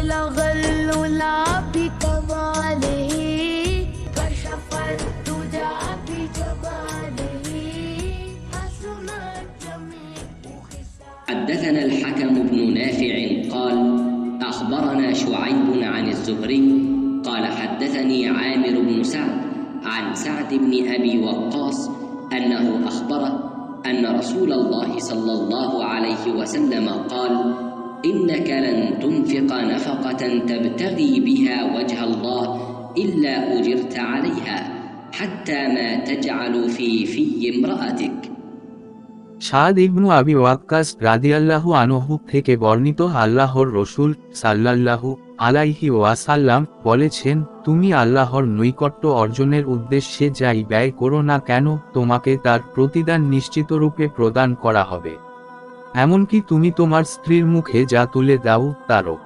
بلغ العلا بكماله كشف الدجى بجماله حسنت جميع خصاله. حدثنا الحكم بن نافع قال أخبرنا شعيب عن الزهري قال حدثني عامر بن سعد عن سعد بن أبي وقاص أنه أخبره أن رسول الله صلى الله عليه وسلم قال إنك لن تنفق نفقة تبتغي بها وجه الله إلا أجرت عليها حتى ما تجعل في امرأتك। সাদ ইবনু আবি ওয়াক্কাস রাদিয়াল্লাহু আনহু থেকে বর্ণিত আল্লাহর রসূল সাল্লাল্লাহু আলাইহি ওয়াসাল্লাম বলেছেন, তুমি আল্লাহর নৈকট্য অর্জনের উদ্দেশ্যে যাই ব্যয় করো না কেন তোমাকে তার প্রতিদান নিশ্চিতরূপে প্রদান করা হবে। এমনকি তুমি তোমার স্ত্রীর মুখে যা তুলে দাও তারও।